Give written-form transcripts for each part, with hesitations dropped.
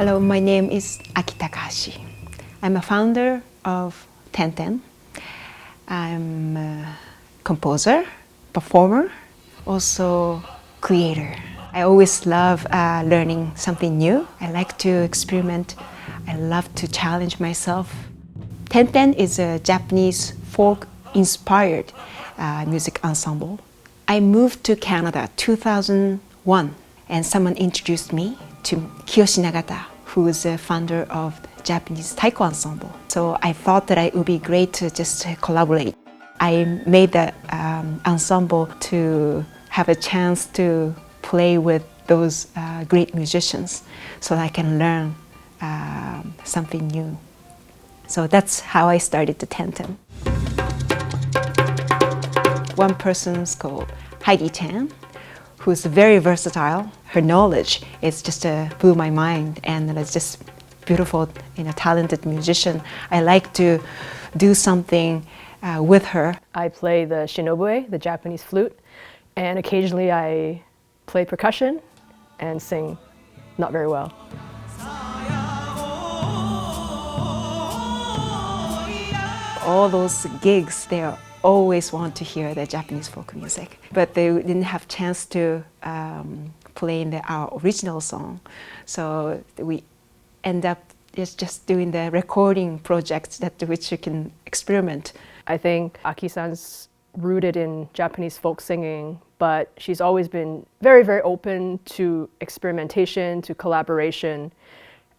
Hello, my name is Aki Takahashi. I'm a founder of Tenten. I'm a composer, performer, also creator. I always love learning something new. I like to experiment. I love to challenge myself. Tenten is a Japanese folk-inspired music ensemble. I moved to Canada 2001, and someone introduced me to Kiyo Asaoka, who is the founder of the Japanese taiko ensemble. So I thought that it would be great to just collaborate. I made the ensemble to have a chance to play with those great musicians so that I can learn something new. So that's how I started the Tenten. One person's called Heidi Chan, who's very versatile. Her knowledge is just blew my mind, and it's just beautiful, talented musician. I like to do something with her. I play the shinobue, the Japanese flute, and occasionally I play percussion and sing not very well. All those gigs, they always want to hear the Japanese folk music, but they didn't have chance to play in our original song. So we end up just doing the recording projects which you can experiment. I think Aki-san's rooted in Japanese folk singing, but she's always been very, very open to experimentation, to collaboration.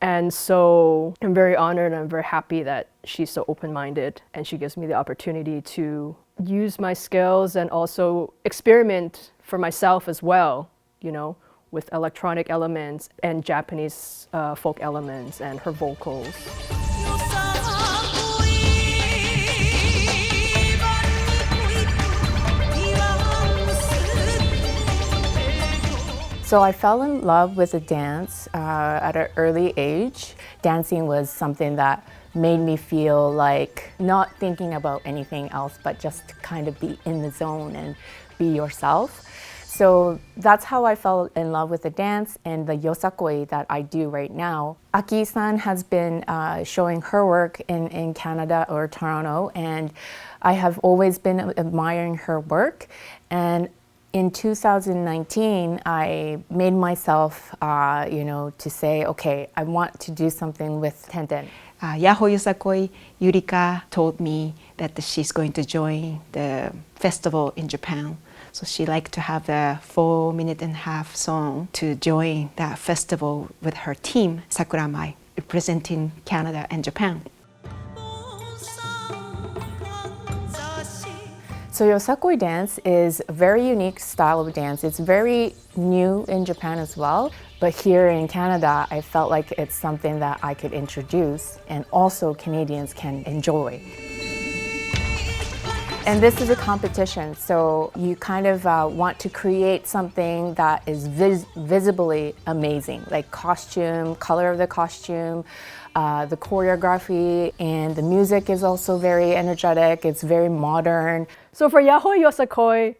And so I'm very honored and I'm very happy that she's so open-minded, and she gives me the opportunity to use my skills and also experiment for myself as well, with electronic elements and Japanese folk elements and her vocals. So I fell in love with the dance at an early age. Dancing was something that made me feel like not thinking about anything else, but just to kind of be in the zone and be yourself. So that's how I fell in love with the dance and the yosakoi that I do right now. Aki-san has been showing her work in Canada or Toronto, and I have always been admiring her work. And in 2019, I made myself, to say, okay, I want to do something with Tenten. YA HOI YOSAKOI, Yurika told me that she's going to join the festival in Japan. So she liked to have a 4.5-minute song to join that festival with her team, Sakuramai, representing Canada and Japan. So Yosakoi dance is a very unique style of dance. It's very new in Japan as well, but here in Canada, I felt like it's something that I could introduce and also Canadians can enjoy. And this is a competition, so you kind of want to create something that is visibly amazing, like costume, color of the costume, the choreography, and the music is also very energetic, it's very modern. So for YA HOI YOSAKOI,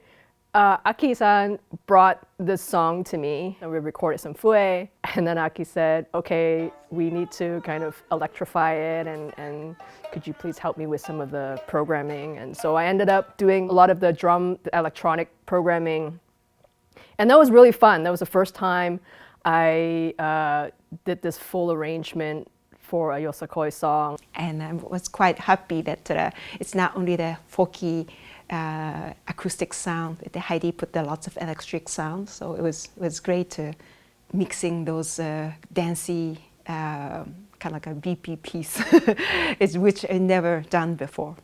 Aki-san brought this song to me, and we recorded some fue, and then Aki said, okay, we need to kind of electrify it, and could you please help me with some of the programming? And so I ended up doing a lot of the electronic programming, and that was really fun. That was the first time I did this full arrangement for a Yosakoi song. And I was quite happy that it's not only the folky acoustic sound, but Heidi put lots of electric sound, so it was great to mixing those dancey, kind of like a BP piece, which I never done before.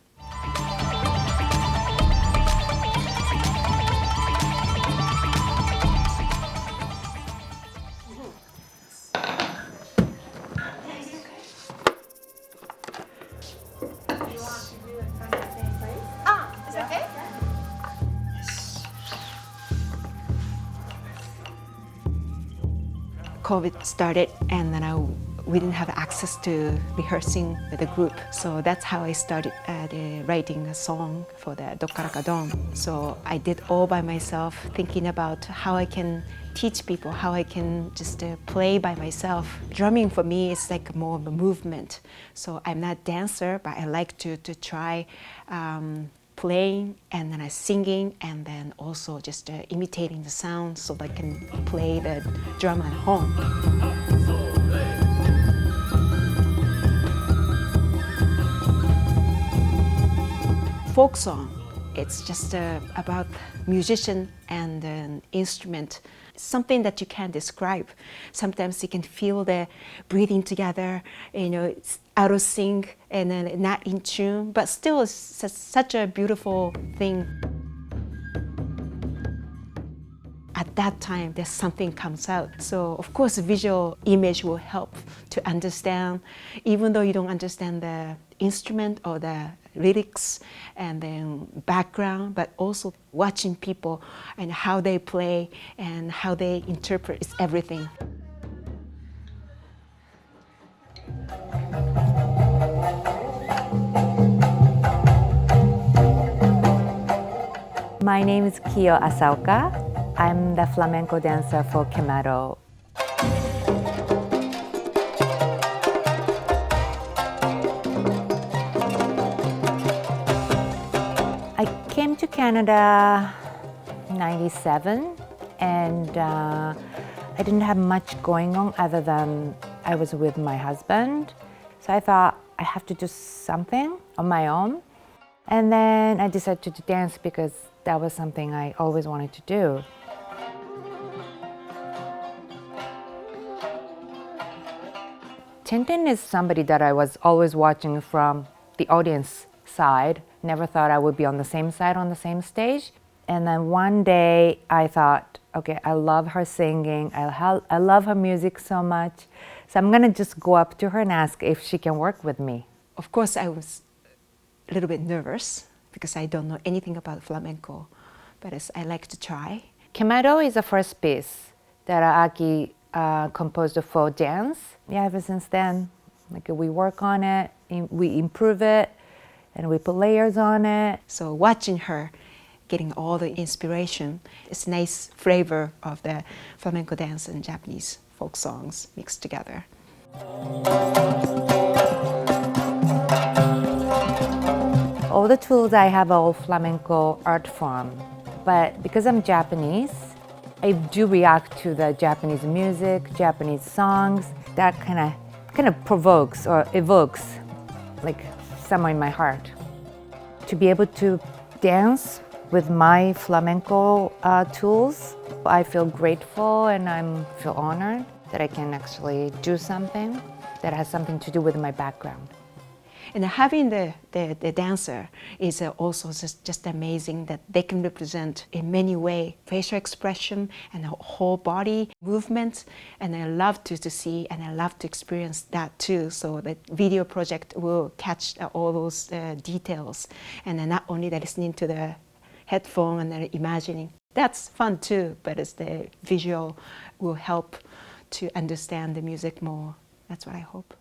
COVID started, and then we didn't have access to rehearsing with the group. So that's how I started writing a song for the Dokkan. So I did all by myself, thinking about how I can teach people, how I can just play by myself. Drumming for me is like more of a movement. So I'm not a dancer, but I like to try playing and then singing and then also just imitating the sound so that I can play the drum at home. Folk song, it's just about musician and an instrument. Something that you can't describe. Sometimes you can feel the breathing together, it's out of sync and then not in tune, but still it's such a beautiful thing. At that time, there's something comes out. So of course, visual image will help to understand, even though you don't understand the instrument or the lyrics and then background, but also watching people and how they play and how they interpret is everything. My name is Kiyo Asaoka. I'm the flamenco dancer for QUEMADO. I came to Canada in '97 and I didn't have much going on other than I was with my husband. So I thought I have to do something on my own. And then I decided to dance because that was something I always wanted to do. Tintin is somebody that I was always watching from the audience side. Never thought I would be on the same side on the same stage. And then one day I thought, okay, I love her singing. I love her music so much. So I'm gonna just go up to her and ask if she can work with me. Of course, I was a little bit nervous because I don't know anything about flamenco, but I like to try. QUEMADO is the first piece that Aki composed for dance. Yeah, ever since then, we work on it, we improve it, and we put layers on it. So watching her, getting all the inspiration, it's a nice flavor of the flamenco dance and Japanese folk songs mixed together. All the tools I have are all flamenco art form, but because I'm Japanese, I do react to the Japanese music, Japanese songs. That kind of provokes or evokes somewhere in my heart. To be able to dance with my flamenco tools, I feel grateful and I feel honored that I can actually do something that has something to do with my background. And having the dancer is also just amazing that they can represent in many ways facial expression and the whole body movement. And I love to see and I love to experience that too. So the video project will catch all those details. And then not only that listening to the headphone and then imagining. That's fun too, but it's the visual will help to understand the music more. That's what I hope.